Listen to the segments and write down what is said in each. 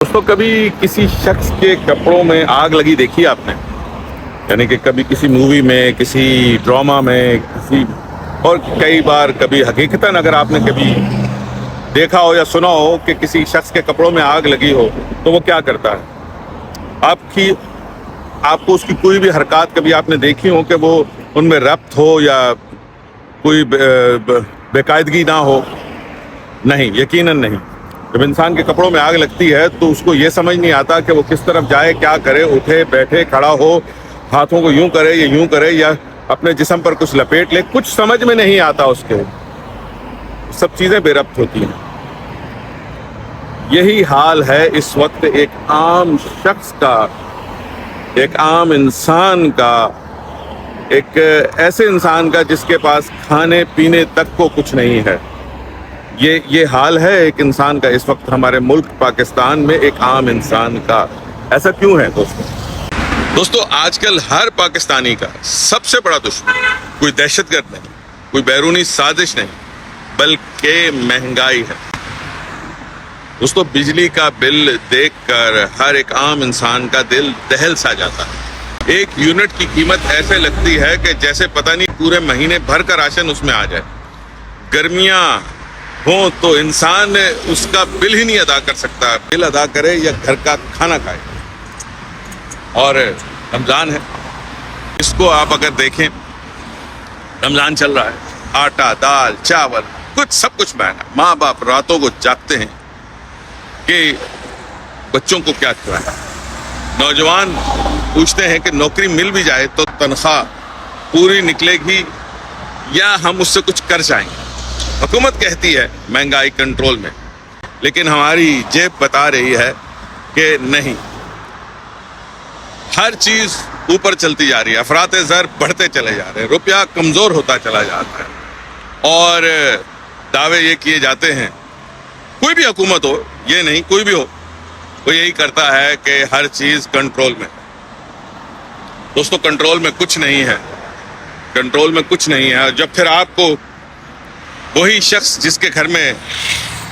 दोस्तों, कभी किसी शख्स के कपड़ों में आग लगी देखी आपने? यानी कि कभी किसी मूवी में, किसी ड्रामा में, किसी और कई बार कभी हकीकतन अगर आपने कभी देखा हो या सुना हो कि किसी शख्स के कपड़ों में आग लगी हो तो वो क्या करता है? आपको उसकी कोई भी हरकत कभी आपने देखी हो कि वो उनमें रब्त हो या कोई बेकायदगी ना हो? नहीं, यकीनन नहीं। जब इंसान के कपड़ों में आग लगती है तो उसको ये समझ नहीं आता कि वो किस तरफ जाए, क्या करे, उठे बैठे खड़ा हो, हाथों को यूं करे या यूं करे या अपने जिस्म पर कुछ लपेट ले, कुछ समझ में नहीं आता उसके। सब चीज़ें बेरब्त होती हैं। यही हाल है इस वक्त एक आम शख्स का, एक आम इंसान का, एक ऐसे इंसान का जिसके पास खाने पीने तक को कुछ नहीं है। ये हाल है एक इंसान का इस वक्त हमारे मुल्क पाकिस्तान में, एक आम इंसान का। ऐसा क्यों है दोस्तों, आजकल हर पाकिस्तानी का सबसे बड़ा दुश्मन कोई दहशतगर्द नहीं, कोई बैरूनी साजिश नहीं, बल्कि महंगाई है। दोस्तों, बिजली का बिल देखकर हर एक आम इंसान का दिल दहल सा जाता है। एक यूनिट की कीमत ऐसे लगती है कि जैसे पता नहीं पूरे महीने भर का राशन उसमें आ जाए। गर्मियां हो तो इंसान उसका बिल ही नहीं अदा कर सकता, बिल अदा करे या घर का खाना खाए। और रमज़ान है, इसको आप अगर देखें, रमज़ान चल रहा है, आटा दाल चावल कुछ सब कुछ महंगा। माँ बाप रातों को जागते हैं कि बच्चों को क्या खिलाएं। नौजवान पूछते हैं कि नौकरी मिल भी जाए तो तनख्वाह पूरी निकलेगी या हम उससे कुछ कर जाएंगे। हुकूमत कहती है महंगाई कंट्रोल में, लेकिन हमारी जेब बता रही है कि नहीं, हर चीज ऊपर चलती जा रही है, अफराते ज़र बढ़ते चले जा रहे हैं, रुपया कमजोर होता चला जाता है। और दावे ये किए जाते हैं, कोई भी हुकूमत हो, ये नहीं कोई भी हो, वो यही करता है कि हर चीज कंट्रोल में। दोस्तों, कंट्रोल में कुछ नहीं है, कंट्रोल में कुछ नहीं है। जब फिर आपको वही शख्स जिसके घर में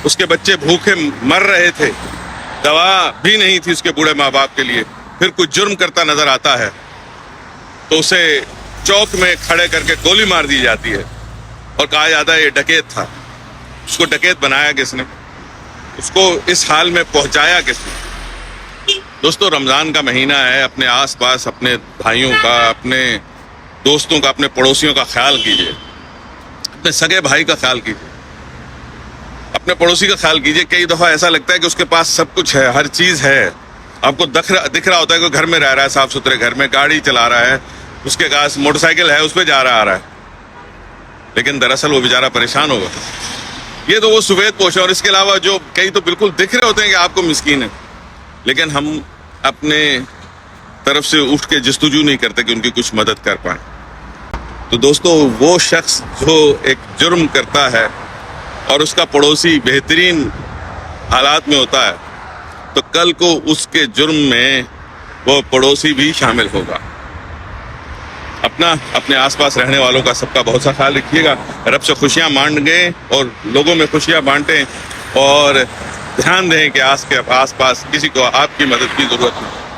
उसके बच्चे भूखे मर रहे थे, दवा भी नहीं थी उसके बूढ़े माँ बाप के लिए, फिर कुछ जुर्म करता नजर आता है तो उसे चौक में खड़े करके गोली मार दी जाती है और कहा जाता है ये डकैत था। उसको डकैत बनाया किसने? उसको इस हाल में पहुंचाया किसने? दोस्तों, रमज़ान का महीना है, अपने आसपास अपने भाइयों का, अपने दोस्तों का, अपने पड़ोसियों का ख्याल कीजिए, अपने सगे भाई का ख्याल कीजिए, अपने पड़ोसी का ख्याल कीजिए। कई दफ़ा ऐसा लगता है कि उसके पास सब कुछ है, हर चीज़ है, आपको दिख रहा होता है कि घर में रह रहा है, साफ सुथरे घर में गाड़ी चला रहा है, उसके पास मोटरसाइकिल है, उस पर जा रहा है, लेकिन दरअसल वो बेचारा परेशान होगा। ये तो वो सफेद पोश है। और इसके अलावा जो कई तो बिल्कुल दिख रहे होते हैं कि आपको मिस्कीन है, लेकिन हम अपने तरफ से उठ के जस्तुजू नहीं करते कि उनकी कुछ मदद कर पाए। तो दोस्तों, वो शख्स जो एक जुर्म करता है और उसका पड़ोसी बेहतरीन हालात में होता है, तो कल को उसके जुर्म में वो पड़ोसी भी शामिल होगा। अपने आसपास रहने वालों का सबका बहुत सा ख्याल रखिएगा। रब से खुशियाँ मांगें और लोगों में खुशियाँ बांटें, और ध्यान दें कि आस पास किसी को आपकी मदद की ज़रूरत नहीं।